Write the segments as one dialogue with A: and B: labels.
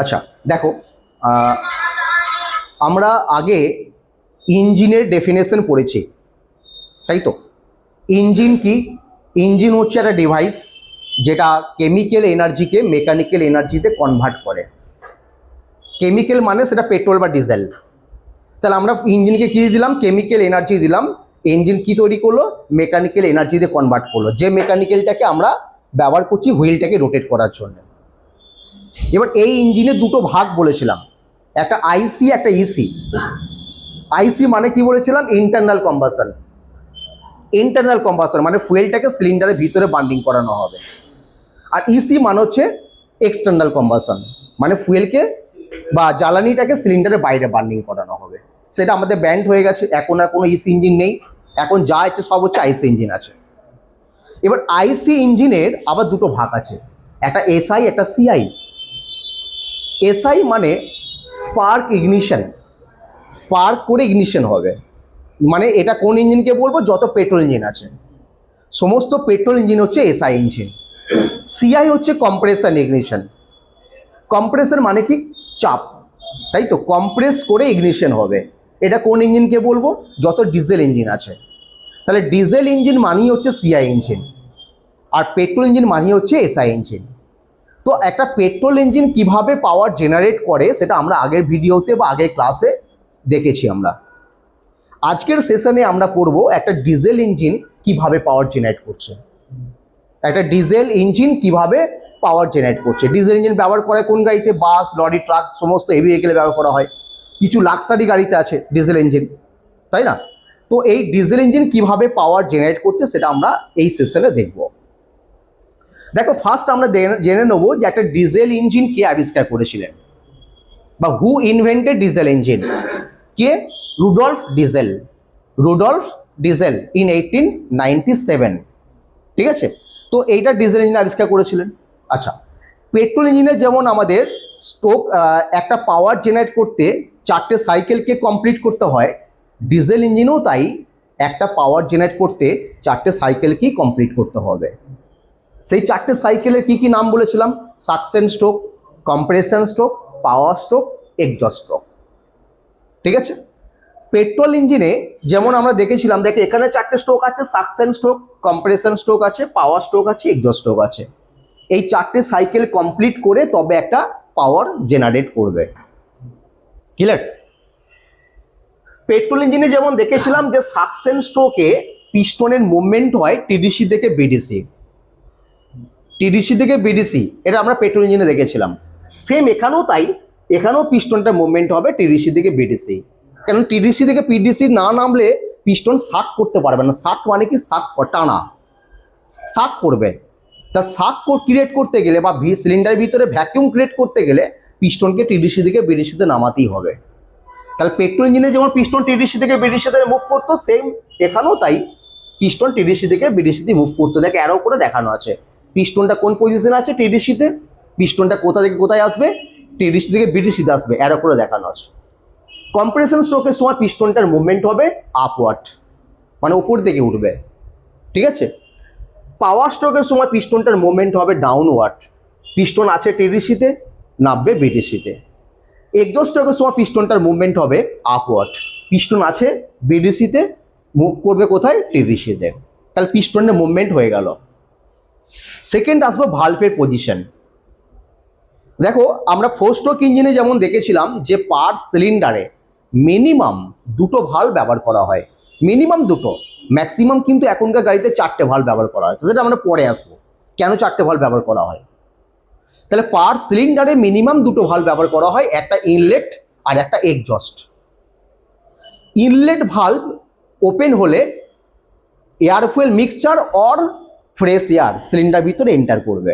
A: আচ্ছা দেখো, আমরা আগে ইঞ্জিনের ডেফিনেশন পড়েছি, তাই তো? ইঞ্জিন কি? ইঞ্জিন হচ্ছে একটা ডিভাইস যেটা কেমিক্যাল এনার্জিকে মেকানিক্যাল এনার্জিতে কনভার্ট করে। কেমিক্যাল মানে সেটা পেট্রোল বা ডিজেল। তাহলে আমরা ইঞ্জিনকে কী দিলাম? কেমিক্যাল এনার্জি দিলাম। ইঞ্জিন কি তৈরি করলো? মেকানিক্যাল এনার্জিতে কনভার্ট করলো, যে মেকানিক্যালটাকে আমরা ব্যবহার করছি হুইলটাকে রোটেট করার জন্য। এবার এই ইঞ্জিনের দুটো ভাগ বলেছিলাম, একটা আইসি একটা ইসি। আইসি মানে কি বলেছিলাম? Internal combustion. ইন্টারনাল কম্বাসন মানে ফুয়েলটাকে সিলিন্ডারের ভিতরে বার্নিং করানো হবে। আর ইসি মানে হচ্ছে এক্সটার্নাল কম্বাসন, মানে ফুয়েলকে বা জ্বালানিটাকে সিলিন্ডারের বাইরে বার্নিং করানো হবে। সেটা আমাদের ব্যান্ড হয়ে গেছে, এখন আর কোনো ইসি ইঞ্জিন নেই, এখন যা আছে সব হচ্ছে আইসি ইঞ্জিন আছে। এবার আইসি ইঞ্জিনের আবার দুটো ভাগ আছে, একটা এসআই একটা সিআই। এসআই মানে স্পার্ক ইগনিশন, স্পার্ক করে ইগনিশন হবে। মানে এটা কোন ইঞ্জিনকে বলবো? যত পেট্রোল ইঞ্জিন আছে, সমস্ত পেট্রোল ইঞ্জিন হচ্ছে এসআই ইঞ্জিন। সিআই হচ্ছে কম্প্রেশন ইগনিশন। কম্প্রেসর মানে কি? চাপ, তাই তো? কম্প্রেস করে ইগনিশন হবে। এটা কোন ইঞ্জিনকে বলবো? যত ডিজেল ইঞ্জিন আছে। তাহলে ডিজেল ইঞ্জিন মানেই হচ্ছে সিআই ইঞ্জিন, আর পেট্রোল ইঞ্জিন মানেই হচ্ছে এসআই ইঞ্জিন। তো একটা পেট্রোল ইঞ্জিন কিভাবে পাওয়ার জেনারেট করে সেটা আমরা আগের ভিডিওতে বা আগের ক্লাসে দেখেছি। আমরা আজকের সেশনে আমরা পড়ব একটা ডিজেল ইঞ্জিন কিভাবে পাওয়ার জেনারেট করছে। একটা ডিজেল ইঞ্জিন কিভাবে পাওয়ার জেনারেট করছে। ডিজেল ইঞ্জিন ব্যবহার করে কোন গাড়িতে? বাস, লরি, ট্রাক, সমস্ত হেভি ভেহিকেলে ব্যবহার করা হয়। কিছু লাক্সারি গাড়িতে আছে ডিজেল ইঞ্জিন, তাই না? তো এই ডিজেল ইঞ্জিন কিভাবে পাওয়ার জেনারেট করছে সেটা আমরা এই সেশনে দেখব। দেখো, ফার্স্ট আমরা জেনে নেব যে একটা ডিজেল ইঞ্জিন কে আবিষ্কার করেছিলেন, বা হু ইনভেন্টেড ডিজেল ইঞ্জিন। কে? Rudolf Diesel. Rudolf Diesel in 1897, ঠিক আছে? তো এইটা ডিজেল ইঞ্জিন আবিষ্কার করেছিলেন। আচ্ছা, পেট্রোল ইঞ্জিনে যেমন আমাদের স্ট্রোক একটা পাওয়ার জেনারেট করতে 4টে সাইকেলকে কমপ্লিট করতে হয়, ডিজেল ইঞ্জিনেও তাই একটা পাওয়ার জেনারেট করতে 4টে সাইকেলকেই কমপ্লিট করতে হবে। সেই 4টে সাইকেলের কি কি নাম বলেছিলাম? সাকশন স্ট্রোক, কম্প্রেশন স্ট্রোক, পাওয়ার স্ট্রোক, এক্সজস্ট স্ট্রোক, ঠিক আছে? পেট্রোল ইঞ্জিনে যেমন আমরা দেখেছিলাম, দেখে এখানে 4টে স্ট্রোক আছে, সাকশন স্ট্রোক, কম্প্রেশন স্ট্রোক আছে, পাওয়ার স্ট্রোক আছে, এক্সজস্ট স্ট্রোক আছে। এই 4টে সাইকেল কমপ্লিট করে তবে একটা পাওয়ার জেনারেট করবে। ক্লিয়ার? পেট্রোল ইঞ্জিনে যেমন দেখেছিলাম যে সাকশন স্ট্রোকে পিস্টনের মুভমেন্ট হয় টিডিসি থেকে বিডিসি, টিডিসি থেকে বিডিসি, এটা আমরা পেট্রোল ইঞ্জিনে দেখেছিলাম। সেম এখানেও তাই, এখানেও পিস্টনটা মুভমেন্ট হবে টিডিসি থেকে বিডিসি। কারণ টিডিসি থেকে পিডিসি না নামলে পিস্টন শাক করতে পারবে না। শাক মানে কি? শাক টানা, শাক করবে। তা শাক ক্রিয়েট করতে গেলে বা সিলিন্ডারের ভিতরে ভ্যাকিউম ক্রিয়েট করতে গেলে পিস্টনকে টিডিসি থেকে বিডিসিতে নামাতেই হবে। তাহলে পেট্রোল ইঞ্জিনে যেমন পিস্টন টিডিসি থেকে বিডিসিতে মুভ করতো, সেম এখানেও তাই পিস্টন টিডিসি থেকে বিডিসিতে মুভ করতো। দেখে অ্যারো করে দেখানো আছে পিস্টনটা কোন পজিশনে আছে টিডিসিতে, পিস্টনটা কোথা থেকে কোথায় আসবে, টিডিসি থেকে বিডিসিতে আসবে, অ্যারো করে দেখানো আছে। কম্প্রেশন স্ট্রোকের সময় পিস্টনটার মুভমেন্ট হবে আপওয়ার্ড, মানে উপর দিকে উঠবে, ঠিক আছে? পাওয়ার স্ট্রোকের সময় পিস্টনটার মুভমেন্ট হবে ডাউনওয়ার্ড, পিস্টন আছে টিডিসিতে, নামবে বিডিসিতে। এক্সজস্ট স্ট্রোকের সময় পিস্টনটার মুভমেন্ট হবে আপওয়ার্ড, পিস্টন আছে বিডিসিতে, মুভ করবে কোথায়? টিডিসিতে। তাহলে পিস্টনের মুভমেন্ট হয়ে গেল। সেকেন্ড আসবো ভালভের পজিশন। দেখো, আমরা 4 স্ট্রোক ইঞ্জিনে যেমন দেখেছিলাম যে পার সিলিন্ডারে মিনিমাম 2টো ভালভ ব্যবহার করা হয়, মিনিমাম 2টো, ম্যাক্সিমাম কিন্তু এখনকার গাড়িতে 4টে ভালভ ব্যবহার করা হচ্ছে, সেটা আমরা পরে আসবো কেন 4টে ভালভ ব্যবহার করা হয়। তাহলে পার সিলিন্ডারে মিনিমাম 2টো ভালভ ব্যবহার করা হয়, একটা ইনলেট আর একটা এক্সজস্ট। ইনলেট ভালভ ওপেন হলে air fuel mixture or fresh air cylinder ভিতরে এন্টার করবে,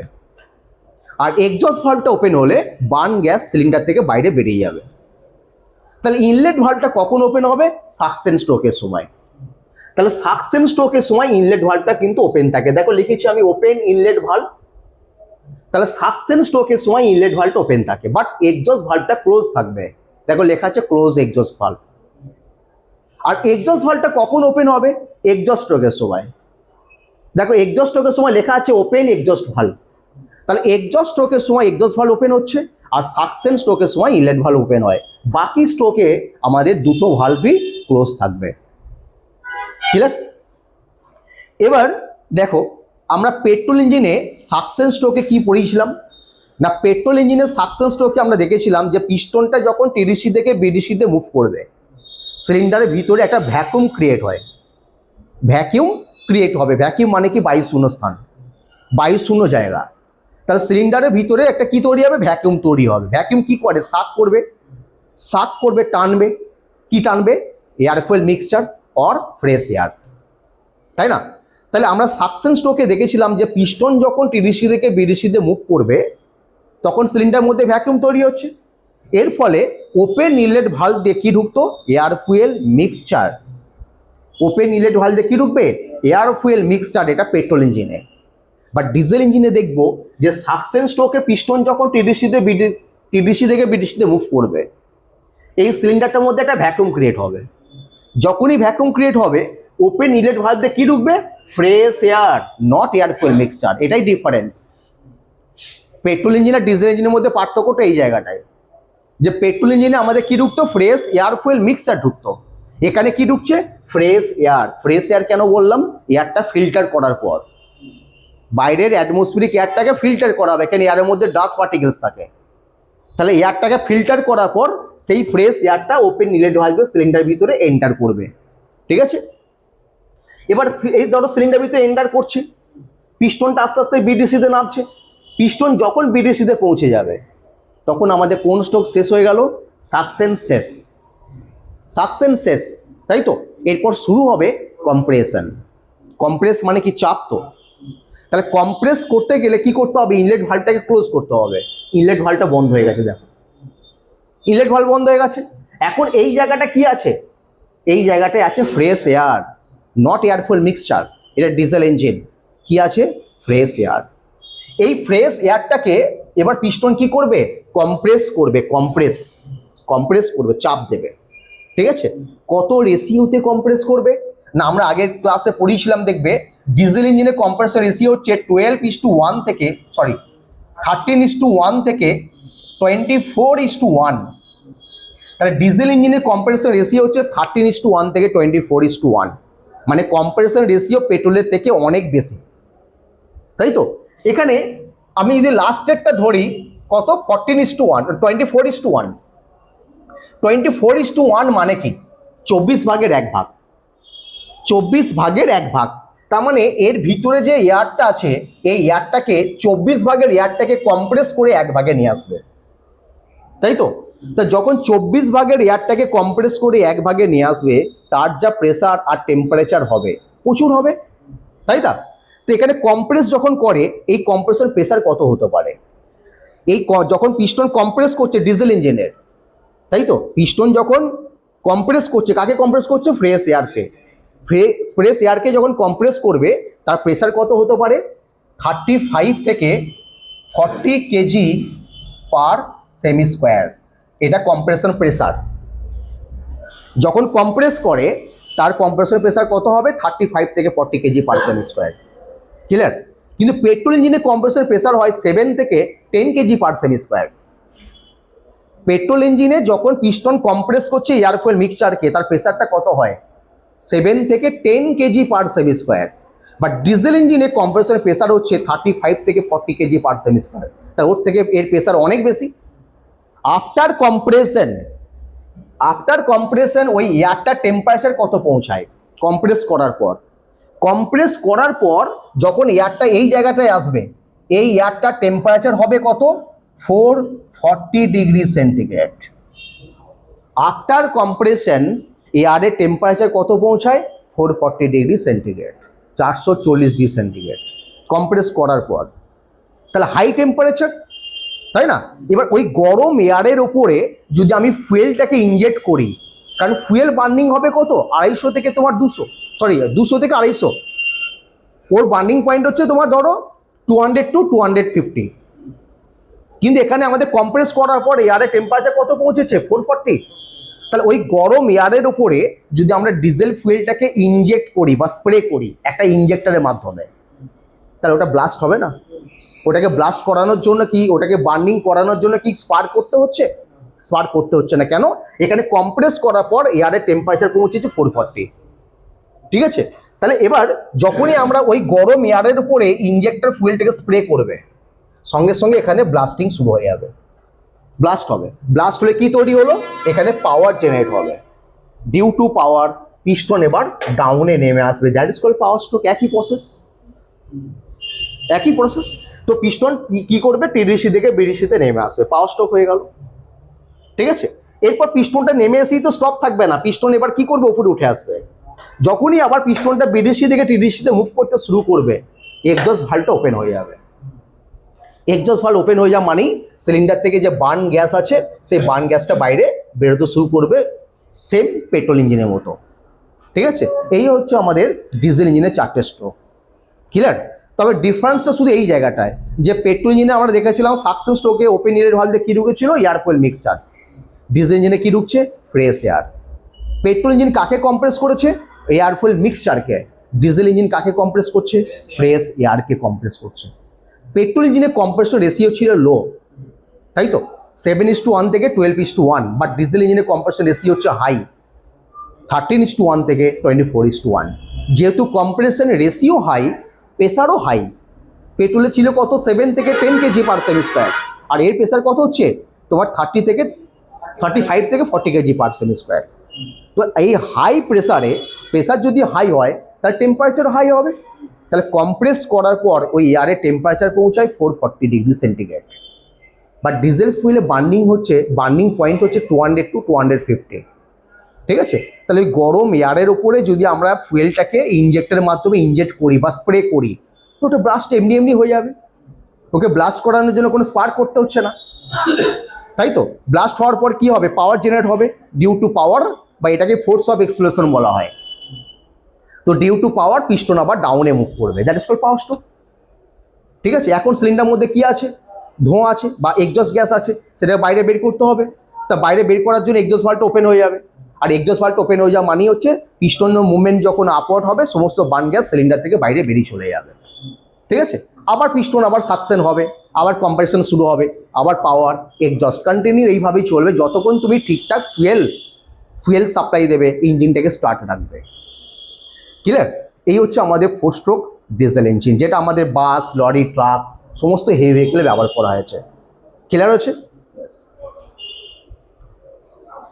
A: আর এক্সজস্ট ভালভটা ওপেন হলে বার্ন গ্যাস সিলিন্ডার থেকে বাইরে বেরিয়ে যাবে। তাহলে ইনলেট ভালভটা কখন ওপেন হবে? সাকশন স্ট্রোকের সময়। তাহলে সাকশন স্ট্রোকের সময় ইনলেট ভালভটা কিন্তু ওপেন থাকে। দেখো লিখেছি আমি ওপেন ইনলেট ভালভ। তাহলে সাকশন স্ট্রোকের সময় ইনলেট ভালভটা ওপেন থাকে, বাট এক্সজস্ট ভালভটা ক্লোজ থাকবে। দেখো লেখা আছে ক্লোজ এক্সজস্ট ভালভ। আর এক্সজস্ট ভালভটা কখন ওপেন হবে? এক্সজস্ট স্ট্রোকের সময়। দেখো এক্সজস্ট স্ট্রোকের সময় লেখা আছে ওপেন এক্সজস্ট ভালভ। তাহলে এক্সজস্ট স্ট্রোকের সময় এক্সজস্ট ভালভ ওপেন হচ্ছে, আর সাকশন স্ট্রোকের সময় ইনলেট ভালভ ওপেন হয়। বাকি স্ট্রোকে আমাদের দুটো ভালভই ক্লোজ থাকবে। ক্লিয়ার? এবার দেখো আমরা পেট্রোল ইঞ্জিনে সাকশন স্ট্রোকে কি পড়িয়েছিলাম না, পেট্রোল ইঞ্জিনের সাকশন স্ট্রোকে আমরা দেখেছিলাম যে পিস্টনটা যখন টিডিসি থেকে বিডিসিতে মুভ করবে, সিলিন্ডারের ভিতরে একটা ভ্যাকুয়াম ক্রিয়েট হয়। ভ্যাকিউম ক্রিয়েট হবে, ভ্যাকিউম মানে কি বায়ু শূন্য স্থান, বায়ু শূন্য জায়গা। তাহলে সিলিন্ডারের ভিতরে একটা কি তৈরি হবে, ভ্যাকিউম তৈরি হবে। ভ্যাকিউম কি করে, সাক করবে, সাক করবে, টানবে। কি টানবে, air fuel mixture or fresh air, তাই না? তাহলে আমরা সাকশন স্ট্রোকে দেখেছিলাম যে পিস্টন যখন টিডিসি থেকে বিডিসিতে মুভ করবে তখন সিলিন্ডারের মধ্যে ভ্যাকুয়াম তৈরি হচ্ছে। এর ফলে ওপেন ইনলেট ভালভ দিয়ে কি ঢুকতো, air fuel mixture. Open inlet valve দিয়ে কি ঢুকবে, এয়ার ফুয়েল মিক্সচার। এটা পেট্রোল ইঞ্জিনে। বাট ডিজেল ইঞ্জিনে দেখবো যে সাকশন স্ট্রোকে পিস্টন যখন টিডিসি থেকে বিডিসিতে মুভ করবে, এই সিলিন্ডারটার মধ্যে একটা ভ্যাকুয়াম ক্রিয়েট হবে। যখনই ভ্যাকুয়াম ক্রিয়েট হবে ওপেন ইনলেট ভালভ দিয়ে কি ঢুকবে, fresh air, not air fuel mixture. এটাই ডিফারেন্স। পেট্রোল ইঞ্জিন আর ডিজেল ইঞ্জিনের মধ্যে পার্থক্যটা এই জায়গাটায়, যে পেট্রোল ইঞ্জিনে আমাদের কি ঢুকতো, ফ্রেশ এয়ার ফুয়েল মিক্সচার ঢুকতো। এখানে কি ঢুকছে, ফ্রেশ এয়ার। ফ্রেশ এয়ার কেন বললাম, এয়ারটা ফিল্টার করার পর, বাইরের অ্যাটমসফিয়ারিক এয়ারটাকে ফিল্টার করা হবে, এখানে এয়ারের মধ্যে ডাস্ট পার্টিকেলস থাকে। তাহলে এয়ারটাকে ফিল্টার করার পর সেই ফ্রেশ এয়ারটা ওপেন ইনলেট ভালভের সিলিন্ডার ভিতরে এন্টার করবে। ঠিক আছে? এবার এই ধরো সিলিন্ডার ভিতরে এন্টার করছে, পিস্টনটা আস্তে আস্তে বিডিসিতে নামছে। পিস্টন যখন বিডিসিতে পৌঁছে যাবে তখন আমাদের কোন স্ট্রোক শেষ হয়ে গেল, সাকশন শেষ। সাকশন শেষ, তাই তো? এরপর শুরু হবে কম্প্রেশন। কম্প্রেস মানে কি, চাপ। তো তাহলে কম্প্রেস করতে গেলে কি করতে হবে, ইনলেট ভালভটাকে ক্লোজ করতে হবে। ইনলেট ভালভটা বন্ধ হয়ে গেছে, দেখো ইনলেট ভালভ বন্ধ হয়ে গেছে। এখন এই জায়গাটা কি আছে, এই জায়গাটায় আছে fresh air, not air fuel mixture. এটা ডিজেল ইঞ্জিন, কি আছে, ফ্রেশ এয়ার। এই ফ্রেশ এয়ারটাকে এবার পিস্টন কি করবে, কম্প্রেস করবে। কম্প্রেস করবে, চাপ দেবে। ঠিক আছে? কত রেশিওতে কম্প্রেস করবে না, আমরা আগের ক্লাসে পড়িয়েছিলাম, দেখবে ডিজেল ইঞ্জিনে কম্প্রেসর রেশিও হচ্ছে 12:1 থেকে 13:1 থেকে 24:1। তাহলে ডিজেল ইঞ্জিনের কম্প্রেসর রেশিও হচ্ছে 13:1 থেকে 24:1, মানে কম্প্রেসর রেশিও পেট্রোলের থেকে অনেক বেশি, তাই তো? এখানে আমি যদি লাস্টেরটা ধরি কত, 14:1, 24:1। 24:1 মানে কি, 24 ভাগের 1 ভাগ। 24 ভাগের 1 ভাগ, তার মানে এর ভিতরে যে এয়ারটা আছে এই এয়ারটাকে 24 ভাগের এয়ারটাকে কম্প্রেস করে 1 ভাগে নিয়ে আসবে, তাই তো? তা যখন 24 ভাগের এয়ারটাকে কম্প্রেস করে 1 ভাগে নিয়ে আসবে, তার যা প্রেসার আর টেম্পারেচার হবে প্রচুর হবে, তাই না? তো এখানে কম্প্রেস যখন করে এই কম্প্রেসর প্রেসার কত হতে পারে, এই যখন পিস্টন কম্প্রেস করছে ডিজেল ইঞ্জিনের, তাই তো? পিস্টন যখন কম্প্রেস করছে, কাকে কম্প্রেস করছে, ফ্রেশ এয়ারকে। ফ্রেশ এয়ারকে যখন কম্প্রেস করবে তার প্রেসার কত হতে পারে, 35 থেকে 40 কেজি পার সেমি স্কোয়ার। এটা কম্প্রেশন প্রেসার। যখন কম্প্রেস করে তার কম্প্রেসর প্রেসার কত হবে, 35 থেকে 40 কেজি পার সেমি স্কোয়ার। ক্লিয়ার? কিন্তু পেট্রোল ইঞ্জিনে কম্প্রেসর প্রেসার হয় 7 থেকে 10 কেজি পার সেমি স্কোয়ার। পেট্রোল ইঞ্জিনে যখন পিস্টন কম্প্রেস করছে এয়ার ফুয়েল মিক্সচারকে, তার প্রেসারটা কত হয়, 7 থেকে 10 KG per semi square. But diesel ইঞ্জিনে কম্প্রেসর প্রেসার হচ্ছে 35 থেকে 40 কেজি পার সেমি স্কোয়ার। তার ওর থেকে এর প্রেসার অনেক বেশি। আফটার কম্প্রেশন ওই এয়ারটার টেম্পারেচার কত পৌঁছায়, কম্প্রেস করার পর যখন এয়ারটা এই জায়গাটায় আসবে, এই এয়ারটার টেম্পারেচার হবে কত, 440 ডিগ্রি সেন্টিগ্রেড। আফটার কম্প্রেশন এয়ারের টেম্পারেচার কত পৌঁছায়, 440 degree centigrade, 440 degree centigrade compress করার পর। তাহলে হাই টেম্পারেচার, তাই না? এবার ওই গরম এয়ারের ওপরে যদি আমি ফুয়েলটাকে ইনজেক্ট করি, কারণ ফুয়েল বার্নিং হবে কত, 250 থেকে তোমার 200 থেকে 250। ওর বার্নিং পয়েন্ট হচ্ছে তোমার ধরো 200 to 250। কিন্তু এখানে আমাদের কম্প্রেস করার পর এয়ারের টেম্পারেচার কত পৌঁছেছে, 440। তাহলে ওই গরম এয়ারের উপরে যদি আমরা ডিজেল ফুয়েলটাকে ইনজেক্ট করি বা স্প্রে করি একটা ইনজেক্টরের মাধ্যমে, তাহলে ওটা ব্লাস্ট হবে না, ওটাকে ব্লাস্ট করানোর জন্য কি, ওটাকে বার্নিং করানোর জন্য কি স্পার্ক করতে হচ্ছে? স্পার্ক করতে হচ্ছে না। কেন? এখানে কম্প্রেস করার পর এয়ারের টেম্পারেচার পৌঁছেছে 440। ঠিক আছে, তাহলে এবার যখনই আমরা ওই গরম এয়ারের উপরে ইনজেক্টর ফুয়েলটাকে স্প্রে করবে, সঙ্গে সঙ্গে এখানে ব্লাস্টিং শুরু হয়ে যাবে, ব্লাস্ট হবে। ব্লাস্ট হলে কি তৈরি হলো? এখানে পাওয়ার জেনারেট হবে। ডিউ টু পাওয়ার পিস্টন এবার ডাউনে নেমে আসবে, that is called power stroke. একই প্রসেস, একই প্রসেস। তো পিস্টন কি করবে? টিডিসি থেকে বিডিসিতে নেমে আসবে, পাওয়ার স্ট্রোক হয়ে গেল। ঠিক আছে, এরপর পিস্টনটা নেমে এসেই তো স্টপ থাকবে না, পিস্টন এবার কি করবে? উপরে উঠে আসবে। যখনই আবার পিস্টনটা বিডিসি থেকে টিডিসিতে মুভ করতে শুরু করবে, এক্সজস্ট ভালভটা ওপেন হয়ে যাবে। এক্সজস্ট ভালভ ওপেন হয়ে যাওয়া মানেই সিলিন্ডার থেকে যে বার্ন গ্যাস আছে, সেই বার্ন গ্যাসটা বাইরে বেরোতে শুরু করবে, সেম পেট্রোল ইঞ্জিনের মতো। ঠিক আছে, এই হচ্ছে আমাদের ডিজেল ইঞ্জিনের 4টে স্ট্রোক। ক্লিয়ার? তবে ডিফারেন্সটা শুধু এই জায়গাটায় যে পেট্রোল ইঞ্জিনে আমরা দেখেছিলাম সাকশন স্ট্রোকে ওপেন এয়ার ভালভে কি ঢুকেছিল? Air fuel mixture. ডিজেল ইঞ্জিনে কি ঢুকছে? Fresh air. পেট্রোল ইঞ্জিন কাকে কম্প্রেস করেছে? এয়ার ফুয়েল মিক্সচারকে। ডিজেল ইঞ্জিন কাকে কম্প্রেস করছে? ফ্রেশ এয়ারকে কম্প্রেস করছে। পেট্রোল ইঞ্জিনের কম্প্রেসর রেশিও ছিল লো, তাই তো, 7:1 থেকে 12:1, বাট ডিজেল ইঞ্জিনের কম্প্রেসর রেশিও হচ্ছে হাই, 13:1 থেকে 24:1। যেহেতু কম্প্রেশন রেশিও হাই, প্রেসারও হাই। পেট্রোলে ছিল কত? 7 থেকে 10 কেজি পার সেমি স্কোয়ার, আর এর প্রেসার কত হচ্ছে তোমার? 35 থেকে 40 কেজি পার সেমি স্কোয়ার। তো এই হাই প্রেসারে, প্রেসার যদি হাই হয় তার টেম্পারেচার হাই হবে। তাহলে কম্প্রেস করার পর ওই এয়ারের টেম্পারেচার পৌঁছায় 440 ডিগ্রি সেন্টিগ্রেড। বাট ডিজেল ফুয়েলে বার্নিং হচ্ছে, বার্নিং পয়েন্ট হচ্ছে 200 to 250। ঠিক আছে, তাহলে ওই গরম এয়ারের উপরে যদি আমরা ফুয়েলটাকে ইনজেক্টরের মাধ্যমে ইনজেক্ট করি বা স্প্রে করি, তো ওটা ব্লাস্ট এমনি এমনি হয়ে যাবে। ওকে ব্লাস্ট করানোর জন্য কোনো স্পার্ক করতে হচ্ছে না, তাই তো। ব্লাস্ট হওয়ার পর কি হবে? পাওয়ার জেনারেট হবে ডিউ টু পাওয়ার, বা এটাকে ফোর্স অফ এক্সপ্লোশন বলা হয়। তো ডিউ টু পাওয়ার পিস্টন আবার ডাউনে মুভ করবে, that is called power stroke. ঠিক আছে, এখন সিলিন্ডার মধ্যে কি আছে? ধোঁয়া আছে বা এক্সজস্ট গ্যাস আছে, সেটা বাইরে বের করতে হবে। তা বাইরে বের করার জন্য এক্সজস্ট ভালভটা ওপেন হয়ে যাবে, আর এক্সজস্ট ভালভটা ওপেন হয়ে যাওয়া মানেই হচ্ছে পিস্টনের মুভমেন্ট যখন আপওয়ার্ড হবে, সমস্ত বার্ন গ্যাস সিলিন্ডার থেকে বাইরে বেরিয়ে চলে যাবে। ঠিক আছে, আবার পিস্টন আবার সাকশন হবে, আবার কম্প্রেশন শুরু হবে, আবার পাওয়ার, এক্সজস্ট, কন্টিনিউ এইভাবেই চলবে যতক্ষণ তুমি ঠিকঠাক ফুয়েল সাপ্লাই দেবে, ইঞ্জিনটাকে স্টার্ট রাখবে। ক্লিয়ার? এই হচ্ছে আমাদের 4 স্ট্রোক ডিজেল ইঞ্জিন, যেটা আমাদের বাস, লরি, ট্রাক, সমস্ত হেভি ভেহিকেলে ব্যবহার করা হয়েছে। ক্লিয়ার হচ্ছে?